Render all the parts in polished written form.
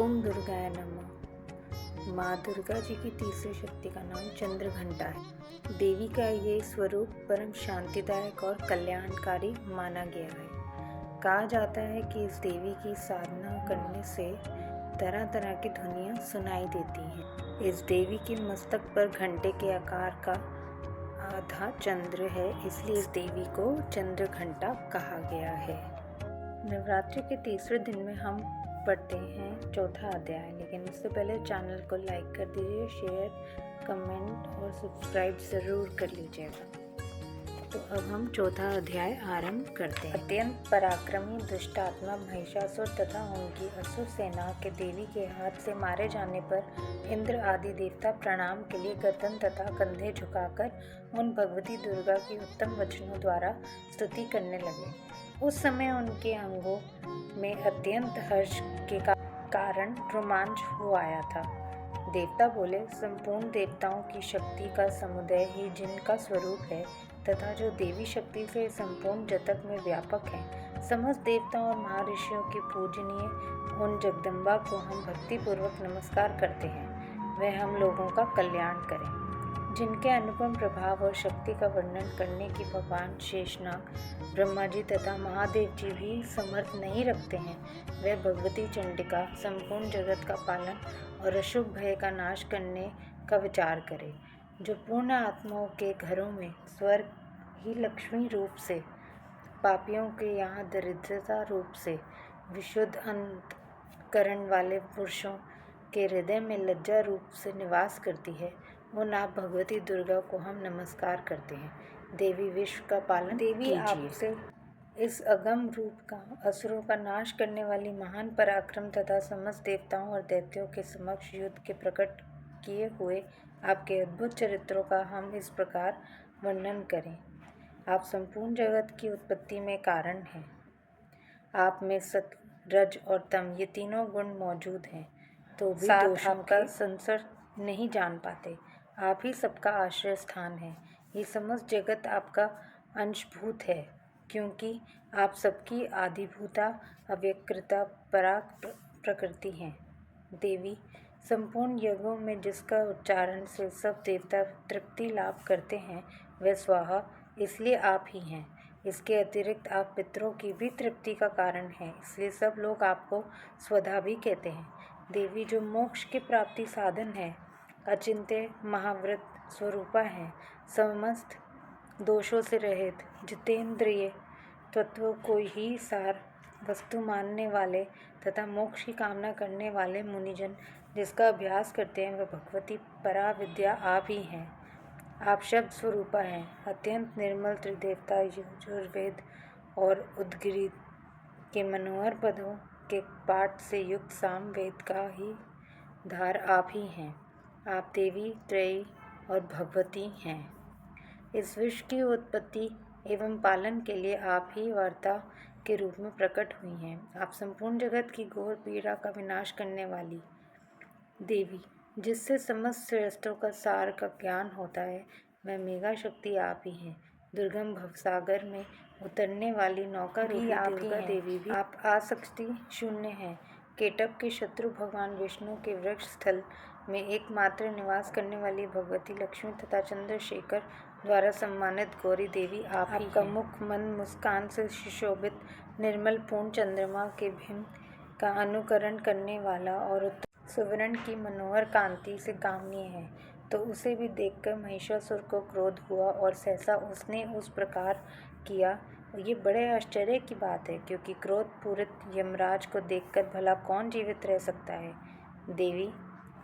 ओम दुर्गाय नमः। माँ दुर्गा जी की तीसरी शक्ति का नाम चंद्रघंटा है। देवी का ये स्वरूप परम शांतिदायक और कल्याणकारी माना गया है। कहा जाता है कि इस देवी की साधना करने से तरह तरह की ध्वनियाँ सुनाई देती हैं। इस देवी के मस्तक पर घंटे के आकार का आधा चंद्र है, इसलिए इस देवी को चंद्रघंटा कहा गया है। नवरात्रि के तीसरे दिन में हम पढ़ते हैं चौथा अध्याय, लेकिन उससे पहले चैनल को लाइक कर दीजिए, शेयर, कमेंट और सब्सक्राइब ज़रूर कर लीजिएगा। तो अब हम चौथा अध्याय आरंभ करते हैं। अत्यंत पराक्रमी दुष्टात्मा महिषासुर तथा उनकी असुर सेना के देवी के हाथ से मारे जाने पर इंद्र आदि देवता प्रणाम के लिए गर्दन तथा कंधे झुकाकर उन भगवती दुर्गा की उत्तम वचनों द्वारा स्तुति करने लगे। उस समय उनके अंगों में अत्यंत हर्ष के कारण रोमांच हो आया था। देवता बोले, संपूर्ण देवताओं की शक्ति का समुदाय ही जिनका स्वरूप है तथा जो देवी शक्ति से संपूर्ण जगत में व्यापक है, समस्त देवताओं और महर्षियों की पूजनीय उन जगदम्बा को हम भक्तिपूर्वक नमस्कार करते हैं। वह हम लोगों का कल्याण करें। जिनके अनुपम प्रभाव और शक्ति का वर्णन करने की भगवान शेषनाग, ब्रह्मा जी तथा महादेव जी भी समर्थ नहीं रखते हैं, वह भगवती चंडिका संपूर्ण जगत का पालन और अशुभ भय का नाश करने का विचार करे। जो पूर्ण आत्माओं के घरों में स्वर्ग ही लक्ष्मी रूप से, पापियों के यहाँ दरिद्रता रूप से, विशुद्ध अंतकरण वाले पुरुषों के हृदय में लज्जा रूप से निवास करती है, उन आप भगवती दुर्गा को हम नमस्कार करते हैं। देवी विश्व का पालन देवी आपसे इस अगम रूप का, असुरों का नाश करने वाली महान पराक्रम तथा समस्त देवताओं और दैत्यों के समक्ष युद्ध के प्रकट किए हुए आपके अद्भुत चरित्रों का हम इस प्रकार वर्णन करें। आप संपूर्ण जगत की उत्पत्ति में कारण हैं। आप में सत, रज और तम ये तीनों गुण मौजूद हैं, तो भी दोषों का संसर नहीं जान पाते। आप ही सबका आश्रय स्थान है। ये समस्त जगत आपका अंशभूत है, क्योंकि आप सबकी आदिभूता, अव्यक्तता, पराग प्रकृति हैं। देवी संपूर्ण यज्ञों में जिसका उच्चारण से सब देवता तृप्ति लाभ करते हैं, वह स्वाहा, इसलिए आप ही हैं। इसके अतिरिक्त आप पितरों की भी तृप्ति का कारण हैं, इसलिए सब लोग आपको स्वधा भी कहते हैं। देवी जो मोक्ष की प्राप्ति साधन है, अचिंत्य महाव्रत स्वरूपा है, समस्त दोषों से रहित, जितेंद्रिय, तत्व को ही सार वस्तु मानने वाले तथा मोक्ष की कामना करने वाले मुनिजन जिसका अभ्यास करते हैं, वह भगवती पराविद्या आप ही हैं। आप शब्द स्वरूपा हैं, अत्यंत निर्मल त्रिदेवता यजुर्वेद और उद्गीत के मनोहर पदों के पाठ से युक्त साम वेद का ही धार आप ही हैं। आप देवी, त्रयी और भगवती हैं। इस विश्व की उत्पत्ति एवं पालन के लिए आप ही वार्ता के रूप में प्रकट हुई हैं। आप संपूर्ण जगत की घोर पीड़ा का विनाश करने वाली देवी, जिससे समस्त श्रेष्ठों का सार का ज्ञान होता है, वह मेघा शक्ति आप ही हैं। दुर्गम भवसागर में उतरने वाली नौका रूपी दुर्गा देवी भी आप आसक्ति शून्य हैं। केटक के शत्रु भगवान विष्णु के वृक्ष स्थल में एकमात्र निवास करने वाली भगवती लक्ष्मी तथा चंद्रशेखर द्वारा सम्मानित गौरी देवी आप ही का मुख मंद मुस्कान से सुशोभित निर्मल पूर्ण चंद्रमा के बिंब का अनुकरण करने वाला और सुवर्ण की मनोहर कांति से कामनीय है। तो उसे भी देखकर महिषासुर को क्रोध हुआ और सहसा उसने उस प्रकार किया। ये बड़े आश्चर्य की बात है, क्योंकि क्रोध पूरित यमराज को देखकर भला कौन जीवित रह सकता है। देवी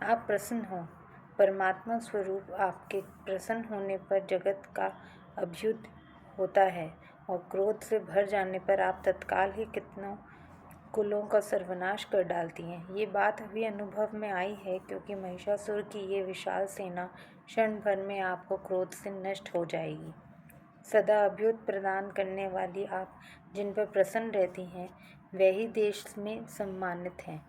आप प्रसन्न हो। परमात्मा स्वरूप आपके प्रसन्न होने पर जगत का अभ्युदय होता है, और क्रोध से भर जाने पर आप तत्काल ही कितनों कुलों का सर्वनाश कर डालती हैं। ये बात अभी अनुभव में आई है, क्योंकि महिषासुर की ये विशाल सेना क्षण भर में आपको क्रोध से नष्ट हो जाएगी। सदा अभ्युदय प्रदान करने वाली आप जिन पर प्रसन्न रहती हैं, वे ही देश में सम्मानित हैं।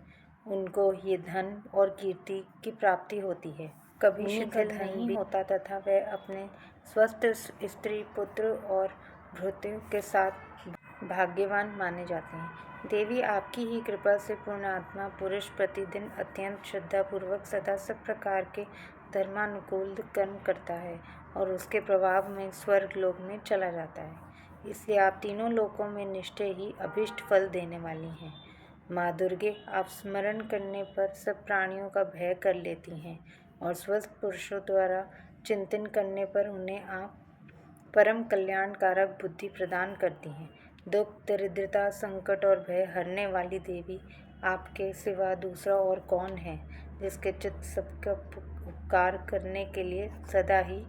उनको ये धन और कीर्ति की प्राप्ति होती है। कभी शिथिल नहीं होता तथा वह अपने स्वस्थ स्त्री, पुत्र और भृत्यों के साथ भाग्यवान माने जाते हैं। देवी आपकी ही कृपा से पुण्यात्मा पुरुष प्रतिदिन अत्यंत श्रद्धापूर्वक सदा सब प्रकार के धर्मानुकूल कर्म करता है और उसके प्रभाव में स्वर्ग लोक में चला जाता है। इसलिए आप तीनों लोकों में निश्चय ही अभीष्ट फल देने वाली हैं। माँ दुर्गे, आप स्मरण करने पर सब प्राणियों का भय कर लेती हैं और स्वस्थ पुरुषों द्वारा चिंतन करने पर उन्हें आप परम कल्याणकारक बुद्धि प्रदान करती हैं। दुख, दरिद्रता, संकट और भय हरने वाली देवी, आपके सिवा दूसरा और कौन है जिसके चित्त सबका उपकार करने के लिए सदा ही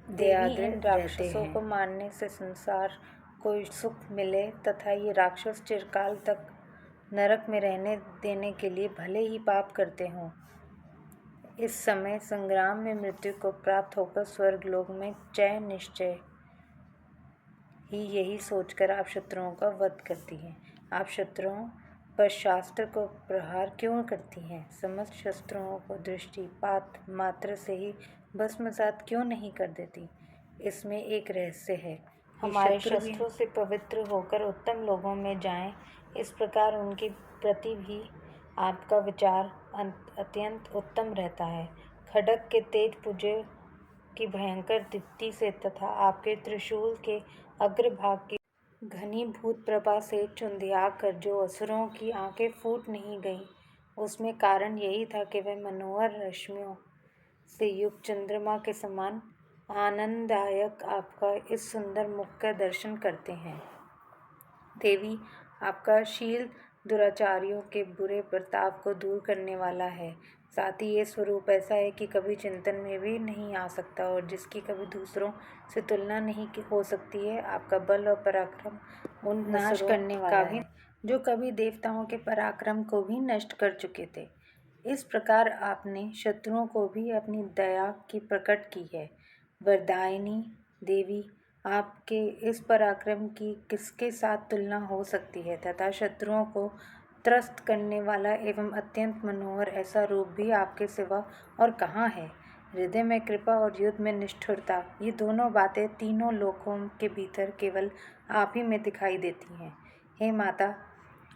दयाद्र रहते हैं। को मारने से संसार को सुख मिले तथा ये राक्षस चिरकाल तक नरक में रहने देने के लिए भले ही पाप करते हों, इस समय संग्राम में मृत्यु को प्राप्त होकर स्वर्ग लोक में चैन निश्चय ही यही सोचकर आप शत्रुओं का वध करती हैं। आप शत्रुओं पर शास्त्र को प्रहार क्यों करती हैं? समस्त शस्त्रों को दृष्टिपात मात्र से ही भस्मसात क्यों नहीं कर देती? इसमें एक रहस्य है। हमारे शस्त्रों से पवित्र होकर उत्तम लोगों में जाएं, इस प्रकार उनके प्रति भी आपका विचार अत्यंत उत्तम रहता है। खड्ग के तेज पुंजे की भयंकर दीप्ति से तथा आपके त्रिशूल के अग्रभाग की घनीभूत प्रभा से चुंधिया कर जो असुरों की आंखें फूट नहीं गईं, उसमें कारण यही था कि वे मनोहर रश्मियों से युक्त चंद्रमा के समान आनंददायक आपका इस सुंदर मुख का दर्शन करते हैं। देवी, आपका शील दुराचारियों के बुरे बर्ताव को दूर करने वाला है। साथ ही ये स्वरूप ऐसा है कि कभी चिंतन में भी नहीं आ सकता और जिसकी कभी दूसरों से तुलना नहीं हो सकती है। आपका बल और पराक्रम उन नाश करने वाला है जो कभी देवताओं के पराक्रम को भी नष्ट कर चुके थे। इस प्रकार आपने शत्रुओं को भी अपनी दया की प्रकट की है। वरदायिनी देवी, आपके इस पराक्रम की किसके साथ तुलना हो सकती है तथा शत्रुओं को त्रस्त करने वाला एवं अत्यंत मनोहर ऐसा रूप भी आपके सिवा और कहाँ है? हृदय में कृपा और युद्ध में निष्ठुरता, ये दोनों बातें तीनों लोकों के भीतर केवल आप ही में दिखाई देती हैं। हे माता,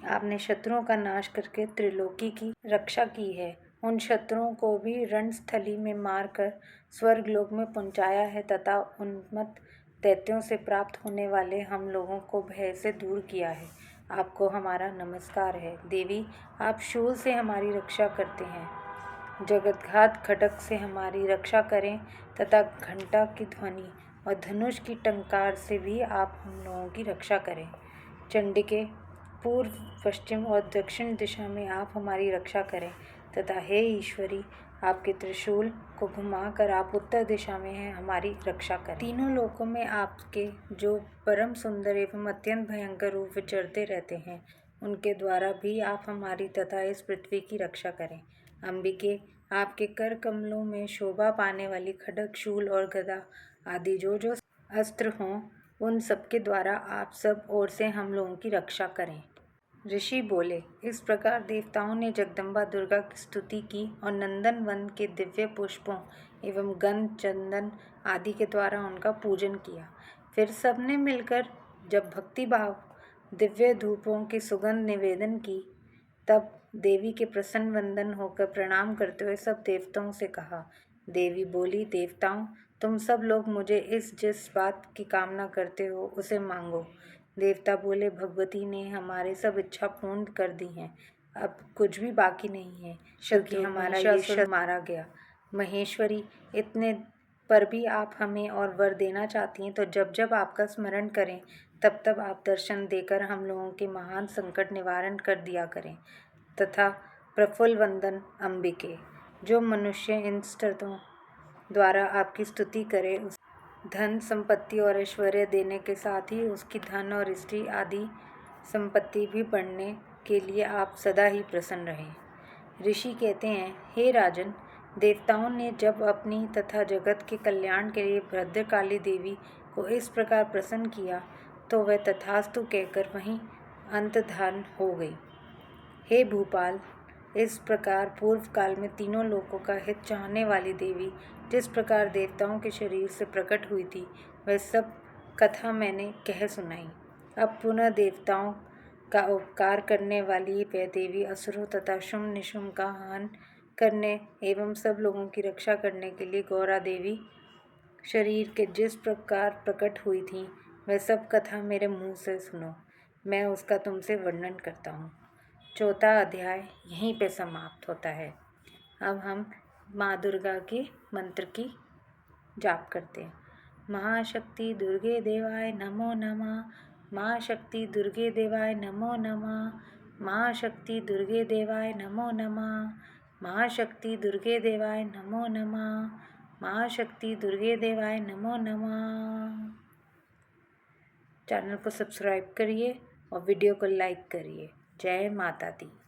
आपने शत्रुओं का नाश करके त्रिलोकी की रक्षा की है। उन शत्रुओं को भी रणस्थली में मारकर स्वर्ग लोक में पहुंचाया है तथा उन्मत्त दैत्यों से प्राप्त होने वाले हम लोगों को भय से दूर किया है। आपको हमारा नमस्कार है। देवी, आप शूल से हमारी रक्षा करते हैं। जगतघात खड्ग से हमारी रक्षा करें तथा घंटा की ध्वनि और धनुष की टंकार से भी आप हम लोगों की रक्षा करें। चंडिके, पूर्व, पश्चिम और दक्षिण दिशा में आप हमारी रक्षा करें तथा हे ईश्वरी, आपके त्रिशूल को घुमाकर आप उत्तर दिशा में हैं हमारी रक्षा करें। तीनों लोकों में आपके जो परम सुंदर एवं अत्यंत भयंकर रूप विचरते रहते हैं, उनके द्वारा भी आप हमारी तथा इस पृथ्वी की रक्षा करें। अंबिके, आपके कर कमलों में शोभा पाने वाली खड्ग, शूल और गदा आदि जो जो अस्त्र हों, उन सबके द्वारा आप सब ओर से हम लोगों की रक्षा करें। ऋषि बोले। इस प्रकार देवताओं ने जगदम्बा दुर्गा की स्तुति की और नंदन वन के दिव्य पुष्पों एवं गंध, चंदन आदि के द्वारा उनका पूजन किया। फिर सबने मिलकर जब भक्ति भाव दिव्य धूपों की सुगंध निवेदन की, तब देवी के प्रसन्न वंदन होकर प्रणाम करते हुए सब देवताओं से कहा। देवी बोली, देवताओं, तुम सब लोग मुझे इस जिस बात की कामना करते हो उसे मांगो। देवता बोले, भगवती ने हमारे सब इच्छा पूर्ण कर दी हैं, अब कुछ भी बाकी नहीं है क्योंकि हमारा ये मारा गया। महेश्वरी, इतने पर भी आप हमें और वर देना चाहती हैं तो जब जब आपका स्मरण करें तब तब आप दर्शन देकर हम लोगों के महान संकट निवारण कर दिया करें। तथा प्रफुल्ल वंदन अंबिके, जो मनुष्य इन स्तुतियों द्वारा आपकी स्तुति करे उस धन संपत्ति और ऐश्वर्य देने के साथ ही उसकी धन और स्त्री आदि संपत्ति भी बढ़ने के लिए आप सदा ही प्रसन्न रहें। ऋषि कहते हैं, हे राजन, देवताओं ने जब अपनी तथा जगत के कल्याण के लिए भद्रकाली देवी को इस प्रकार प्रसन्न किया तो वह तथास्तु कहकर वहीं अंतर्धान हो गई। हे भूपाल, इस प्रकार पूर्व काल में तीनों लोकों का हित चाहने वाली देवी जिस प्रकार देवताओं के शरीर से प्रकट हुई थी, वह सब कथा मैंने कह सुनाई। अब पुनः देवताओं का उपकार करने वाली वह देवी असुरों तथा शुंभ निशुंभ का हनन करने एवं सब लोगों की रक्षा करने के लिए गौरा देवी शरीर के जिस प्रकार प्रकट हुई थी, वह सब कथा मेरे मुंह से सुनो। मैं उसका तुमसे वर्णन करता हूँ। चौथा अध्याय यहीं पे समाप्त होता है। अब हम माँ दुर्गा के मंत्र की जाप करते हैं। महाशक्ति दुर्गे देवाय नमो नमः। महाशक्ति दुर्गे देवाय नमो नमः। महाशक्ति दुर्गे देवाय नमो नमः। महाशक्ति दुर्गे देवाय नमो नमः। महाशक्ति दुर्गे देवाय नमो नमः। चैनल को सब्सक्राइब करिए और वीडियो को लाइक करिए। जय माता दी।